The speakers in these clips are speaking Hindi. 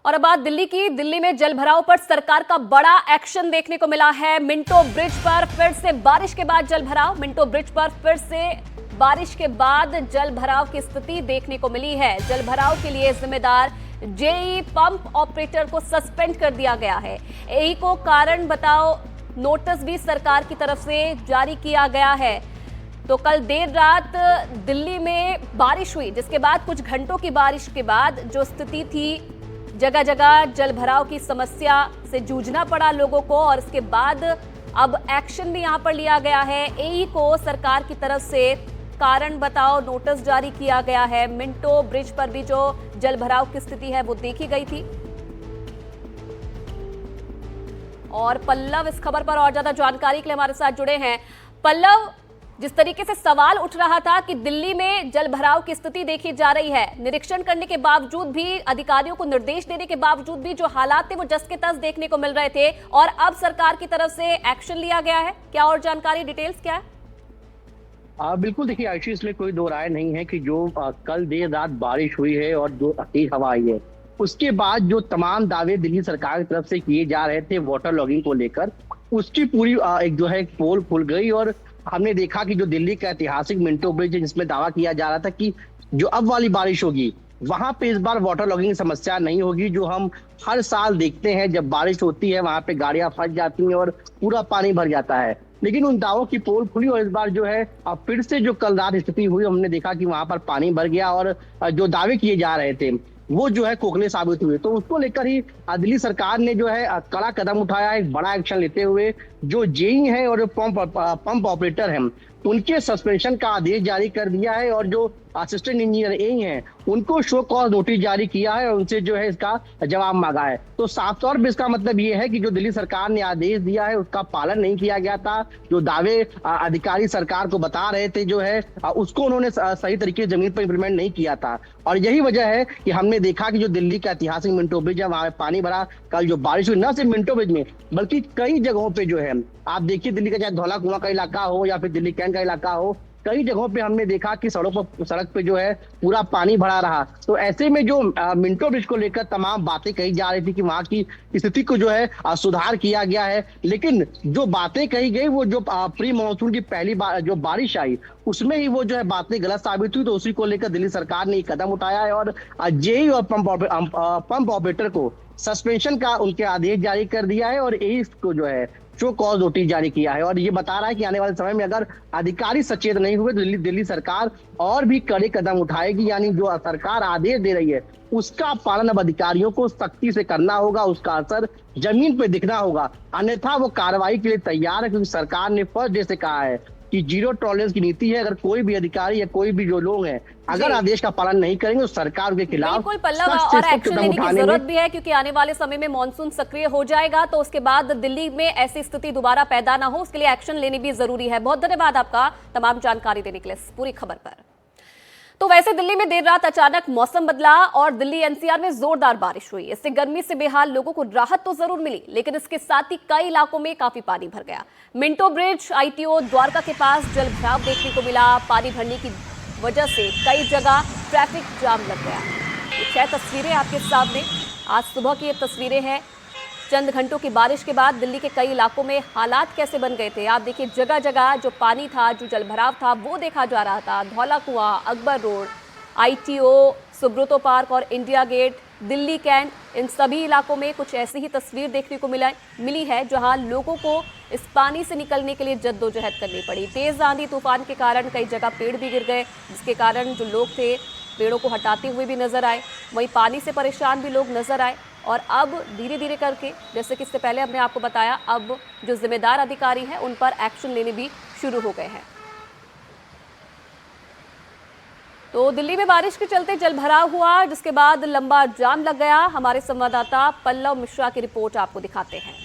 और अब बात दिल्ली की। दिल्ली में जल भराव पर सरकार का बड़ा एक्शन देखने को मिला है। मिंटो ब्रिज पर फिर से बारिश के बाद जल भराव। मिंटो ब्रिज पर फिर से बारिश के बाद जल भराव की स्थिति देखने को मिली है। जल भराव के लिए जिम्मेदार जेई पंप ऑपरेटर को सस्पेंड कर दिया गया है। एई को कारण बताओ नोटिस भी सरकार की तरफ से जारी किया गया है। तो कल देर रात दिल्ली में बारिश हुई, जिसके बाद कुछ घंटों की बारिश के बाद जो स्थिति थी, जगह जगह जल भराव की समस्या से जूझना पड़ा लोगों को। और इसके बाद अब एक्शन भी यहां पर लिया गया है। एई को सरकार की तरफ से कारण बताओ नोटिस जारी किया गया है। मिंटो ब्रिज पर भी जो जल भराव की स्थिति है वो देखी गई थी। और पल्लव इस खबर पर और ज्यादा जानकारी के लिए हमारे साथ जुड़े हैं। पल्लव, जिस तरीके से सवाल उठ रहा था कि दिल्ली में जल भराव की स्थिति देखी जा रही है, निरीक्षण करने के बावजूद भी, अधिकारियों को निर्देश देने के बावजूद भी जो हालात थे वो जस के तस देखने को मिल रहे थे, और अब सरकार की तरफ से एक्शन लिया गया है। क्या और जानकारी, डिटेल्स क्या है? बिल्कुल, देखिए आयुषी, इसमें कोई दो राय नहीं है कि जो कल देर रात बारिश हुई है और जो तेज हवा आई है, उसके बाद जो तमाम दावे दिल्ली सरकार की तरफ से किए जा रहे थे वाटर लॉगिंग को लेकर, उसकी पूरी एक जो है पोल खुल गई। और हमने देखा कि जो दिल्ली का ऐतिहासिक मिंटो ब्रिज है, जिसमें दावा किया जा रहा था कि जो अब वाली बारिश होगी वहां पे इस बार वाटर लॉगिंग की समस्या नहीं होगी, जो हम हर साल देखते हैं जब बारिश होती है वहां पे गाड़ियां फंस जाती हैं और पूरा पानी भर जाता है। लेकिन उन दावों की पोल खुली और इस बार जो है अब फिर से जो कल रात स्थिति हुई, हमने देखा कि वहां पर पानी भर गया और जो दावे किए जा रहे थे वो जो है खोखले साबित हुए। तो उसको लेकर ही दिल्ली सरकार ने जो है कड़ा कदम उठाया, एक बड़ा एक्शन लेते हुए जो जेई हैं और जो पंप ऑपरेटर हैं उनके सस्पेंशन का आदेश जारी कर दिया है। और जो असिस्टेंट इंजीनियर एई हैं उनको शो कॉज नोटिस जारी किया है और उनसे जो है इसका जवाब मांगा है। तो साफ तौर पर इसका मतलब ये है कि जो दिल्ली सरकार ने आदेश दिया है उसका पालन नहीं किया गया था। जो दावे अधिकारी सरकार को बता रहे थे जो है उसको उन्होंने सही तरीके से जमीन पर इंप्लीमेंट नहीं किया था। और यही वजह है कि हमने देखा कि जो दिल्ली का ऐतिहासिक मिंटो ब्रिज है वहां पानी भरा। कल जो बारिश हुई, न सिर्फ मिंटो ब्रिज में बल्कि कई जगहों पे जो है, आप देखिए दिल्ली का चाहे धौला कुआं का इलाका हो या फिर दिल्ली कैंट का इलाका हो, कई जगहों पे हमने देखा कि सड़क पे जो है पूरा पानी भरा रहा। तो ऐसे में जो मिंटो ब्रिज को लेकर तमाम बातें कही जा रही थी कि वहां की स्थिति को जो है सुधार किया गया है, लेकिन जो बातें कही गई वो जो प्री मानसून की पहली बार जो बारिश आई उसमें ही वो जो है बातें गलत साबित हुई। तो उसी को लेकर दिल्ली सरकार ने कदम उठाया है और जेई और पंप ऑपरेटर को सस्पेंशन का उनके आदेश जारी कर दिया है और एई को जो है शो कॉज नोटिस जारी किया है। और ये बता रहा है कि आने वाले समय में अगर अधिकारी सचेत नहीं हुए तो दिल्ली सरकार और भी कड़े कदम उठाएगी। यानी जो सरकार आदेश दे रही है उसका पालन अब अधिकारियों को सख्ती से करना होगा, उसका असर जमीन पे दिखना होगा, अन्यथा वो कार्रवाई के लिए तैयार है। क्योंकि सरकार ने फर्स्ट डे से कहा है कि जीरो टॉलरेंस की नीति है। अगर कोई भी अधिकारी या कोई भी जो लोग हैं अगर आदेश का पालन नहीं करेंगे तो सरकार के खिलाफ बिल्कुल पल्लव, और एक्शन लेने की जरूरत भी है, क्योंकि आने वाले समय में मॉनसून सक्रिय हो जाएगा तो उसके बाद दिल्ली में ऐसी स्थिति दोबारा पैदा ना हो, उसके लिए एक्शन लेनी भी जरूरी है। बहुत धन्यवाद आपका तमाम जानकारी देने के लिए इस पूरी खबर पर। तो वैसे दिल्ली में देर रात अचानक मौसम बदला और दिल्ली एनसीआर में जोरदार बारिश हुई। इससे गर्मी से बेहाल लोगों को राहत तो जरूर मिली, लेकिन इसके साथ ही कई इलाकों में काफी पानी भर गया। मिंटो ब्रिज, आईटीओ, द्वारका के पास जल भराव देखने को मिला। पानी भरने की वजह से कई जगह ट्रैफिक जाम लग गया। ये 6 तस्वीरें आपके सामने, आज सुबह की ये तस्वीरें हैं। चंद घंटों की बारिश के बाद दिल्ली के कई इलाकों में हालात कैसे बन गए थे आप देखिए। जगह जगह जो पानी था, जो जल भराव था वो देखा जा रहा था। Dhaula Kuan, Akbar road, ITO, Subroto park और इंडिया गेट, दिल्ली कैंट, इन सभी इलाकों में कुछ ऐसी ही तस्वीर देखने को मिली है, जहां लोगों को इस पानी से निकलने के लिए जद्दोजहद करनी पड़ी। तेज आंधी तूफान के कारण कई जगह पेड़ भी गिर गए, जिसके कारण जो लोग थे पेड़ों को हटाते हुए भी नजर आए। वहीं पानी से परेशान भी लोग नजर आए। और अब धीरे धीरे करके, जैसे कि इससे पहले हमने आपको बताया, अब जो जिम्मेदार अधिकारी हैं उन पर एक्शन लेने भी शुरू हो गए हैं। तो दिल्ली में बारिश के चलते जल भराव हुआ, जिसके बाद लंबा जाम लग गया। हमारे संवाददाता पल्लव मिश्रा की रिपोर्ट आपको दिखाते हैं।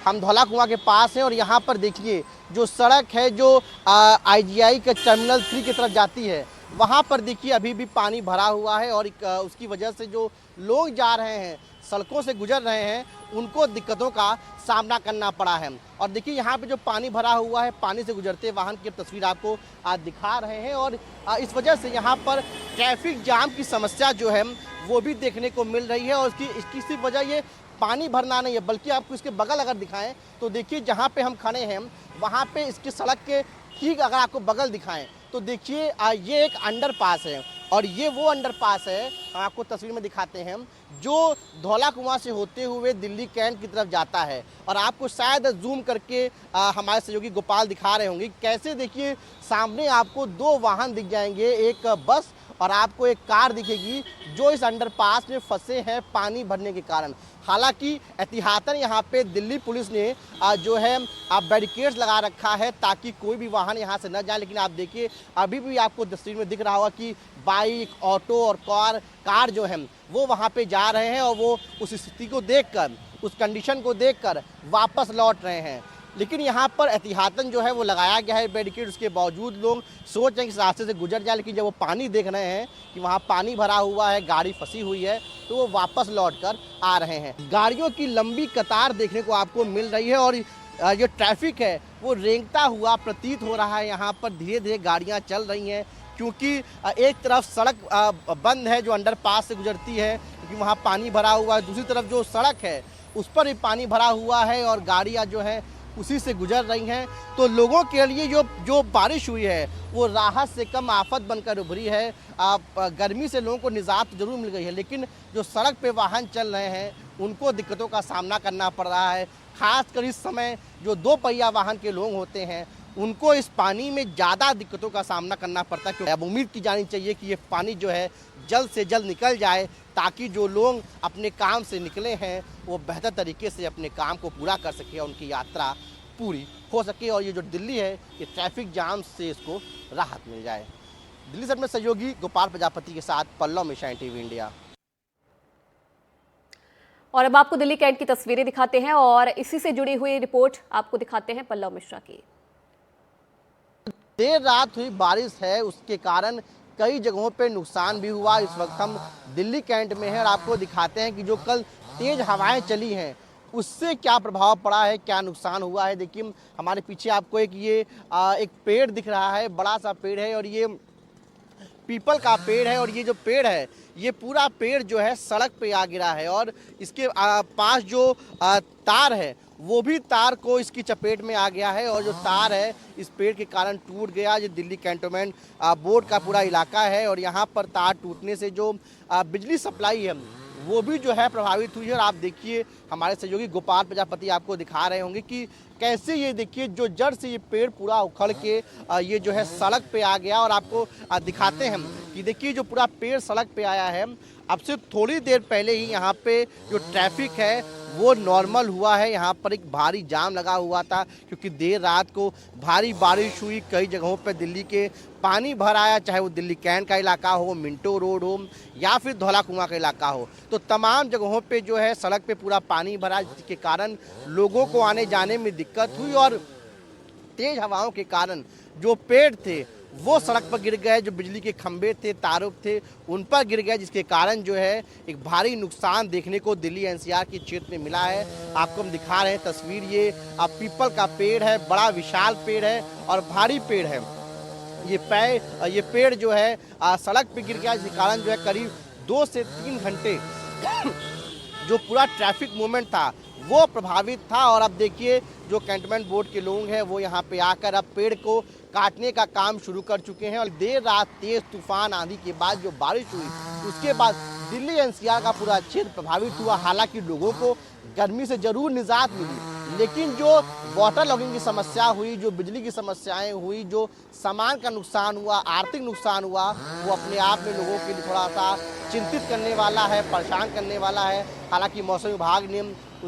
हम धौला कुआं के पास हैं और यहाँ पर देखिए जो सड़क है जो आईजीआई के टर्मिनल 3 की तरफ जाती है, वहाँ पर देखिए अभी भी पानी भरा हुआ है। और उसकी वजह से जो लोग जा रहे हैं, सड़कों से गुजर रहे हैं, उनको दिक्कतों का सामना करना पड़ा है। और देखिए यहाँ पे जो पानी भरा हुआ है, पानी से गुजरते वाहन की तस्वीर आपको आज दिखा रहे हैं। और इस वजह से यहाँ पर ट्रैफिक जाम की समस्या जो है वो भी देखने को मिल रही है। और इसकी सिर्फ वजह ये पानी भरना नहीं है, बल्कि आपको इसके बगल अगर दिखाएं तो देखिए जहाँ पे हम खड़े हैं वहाँ पे इसकी सड़क के ठीक अगर आपको बगल दिखाएं तो देखिए ये एक अंडरपास है और ये वो अंडरपास है, आपको तस्वीर में दिखाते हैं, जो धौला कुआं से होते हुए दिल्ली कैंट की तरफ जाता है। और आपको शायद जूम करके हमारे सहयोगी गोपाल दिखा रहे होंगे कैसे देखिए सामने आपको दो वाहन दिख जाएंगे, एक बस और आपको एक कार दिखेगी जो इस अंडरपास में फंसे हैं पानी भरने के कारण। हालांकि एहतियातन यहाँ पे दिल्ली पुलिस ने जो है बैरिकेड्स लगा रखा है ताकि कोई भी वाहन यहाँ से न जाए, लेकिन आप देखिए अभी भी आपको तस्वीर में दिख रहा होगा कि बाइक, ऑटो और कार जो है वो वहाँ पे जा रहे हैं और वो उस स्थिति को देखकर, उस कंडीशन को देखकर वापस लौट रहे हैं। लेकिन यहाँ पर एहतियातन जो है वो लगाया गया है बैरिकेड, उसके बावजूद लोग सोच रहे हैं कि इस रास्ते से गुजर जाए, लेकिन जब वो पानी देख रहे हैं कि वहाँ पानी भरा हुआ है, गाड़ी फंसी हुई है, तो वो वापस लौटकर आ रहे हैं। गाड़ियों की लंबी कतार देखने को आपको मिल रही है और जो ट्रैफिक है वो रेंगता हुआ प्रतीत हो रहा है। यहाँ पर धीरे धीरे गाड़ियाँ चल रही हैं क्योंकि एक तरफ सड़क बंद है जो अंडरपास से गुजरती है क्योंकि वहाँ पानी भरा हुआ है, दूसरी तरफ जो सड़क है उस पर भी पानी भरा हुआ है और गाड़ियाँ जो हैं उसी से गुजर रही हैं। तो लोगों के लिए जो बारिश हुई है वो राहत से कम आफत बनकर उभरी है। गर्मी से लोगों को निजात जरूर मिल गई है, लेकिन जो सड़क पे वाहन चल रहे हैं उनको दिक्कतों का सामना करना पड़ रहा है। खासकर इस समय जो दो पहिया वाहन के लोग होते हैं उनको इस पानी में ज़्यादा दिक्कतों का सामना करना पड़ता है। क्योंकि अब उम्मीद की जानी चाहिए कि ये पानी जो है जल्द से जल्द निकल जाए ताकि जो लोग अपने काम से निकले हैं वो बेहतर तरीके से अपने काम को पूरा कर सके और उनकी यात्रा पूरी हो सके और ये जो दिल्ली है ये ट्रैफिक जाम से इसको राहत मिल जाए। दिल्ली से अपने सहयोगी गोपाल प्रजापति के साथ पल्लव मिश्रा, NTV इंडिया। और अब आपको दिल्ली कैंट की तस्वीरें दिखाते हैं और इसी से जुड़ी हुई रिपोर्ट आपको दिखाते हैं पल्लव मिश्रा की। देर रात हुई बारिश है, उसके कारण कई जगहों पे नुकसान भी हुआ। इस वक्त हम दिल्ली कैंट में हैं और आपको दिखाते हैं कि जो कल तेज हवाएं चली हैं उससे क्या प्रभाव पड़ा है, क्या नुकसान हुआ है। देखिए हमारे पीछे आपको एक पेड़ दिख रहा है, बड़ा सा पेड़ है और ये पीपल का पेड़ है और ये जो पेड़ है ये पूरा पेड़ जो है सड़क पे आ गिरा है और इसके पास जो तार है वो भी तार को इसकी चपेट में आ गया है और जो तार है इस पेड़ के कारण टूट गया। ये दिल्ली कैंटोनमेंट बोर्ड का पूरा इलाका है और यहाँ पर तार टूटने से जो बिजली सप्लाई है वो भी जो है प्रभावित हुई है। और आप देखिए हमारे सहयोगी गोपाल प्रजापति आपको दिखा रहे होंगे कि कैसे ये देखिए जो जड़ से ये पेड़ पूरा उखड़ के ये जो है सड़क पे आ गया। और आपको दिखाते हैं कि देखिए जो पूरा पेड़ सड़क पे आया है, अब से थोड़ी देर पहले ही यहाँ पे जो ट्रैफिक है वो नॉर्मल हुआ है। यहाँ पर एक भारी जाम लगा हुआ था क्योंकि देर रात को भारी बारिश हुई, कई जगहों पर दिल्ली के पानी भर आया, चाहे वो दिल्ली कैंट का इलाका हो, मिंटो रोड हो या फिर धौला कुआं का इलाका हो। तो तमाम जगहों पे जो है सड़क पे पूरा पानी भरा, जिसके कारण लोगों को आने जाने में दिक्कत हुई और तेज हवाओं के कारण जो पेड़ थे वो सड़क पर गिर गए, जो बिजली के खंभे थे, तारों थे उन पर गिर गए, जिसके कारण जो है एक भारी नुकसान देखने को दिल्ली NCR के क्षेत्र में मिला है। आपको हम दिखा रहे हैं तस्वीर, ये पीपल का पेड़ है, बड़ा विशाल पेड़ है और भारी पेड़ है। ये पेड़ जो है सड़क पे गिर गया, जिसके कारण जो है करीब 2 से 3 घंटे जो पूरा ट्रैफिक मूवमेंट था वो प्रभावित था। और अब देखिए जो कैंटोनमेंट बोर्ड के लोग हैं वो यहाँ पे आकर अब पेड़ को काटने का काम शुरू कर चुके हैं। और देर रात तेज तूफान आंधी के बाद जो बारिश हुई उसके बाद दिल्ली NCR का पूरा क्षेत्र प्रभावित हुआ। हालांकि लोगों को गर्मी से जरूर निजात मिली, लेकिन जो वाटर लॉगिंग की समस्या हुई, जो बिजली की समस्याएं हुई, जो सामान का नुकसान हुआ, आर्थिक नुकसान हुआ, वो अपने आप में लोगों के लिए थोड़ा सा चिंतित करने वाला है, परेशान करने वाला है। हालांकि मौसम विभाग ने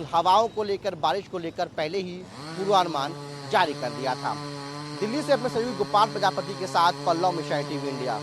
हवाओं को लेकर, बारिश को लेकर पहले ही पूर्वानुमान जारी कर दिया था। दिल्ली से अपने सहयोगी गोपाल प्रजापति के साथ पल्लव मिश्रा, NTV इंडिया।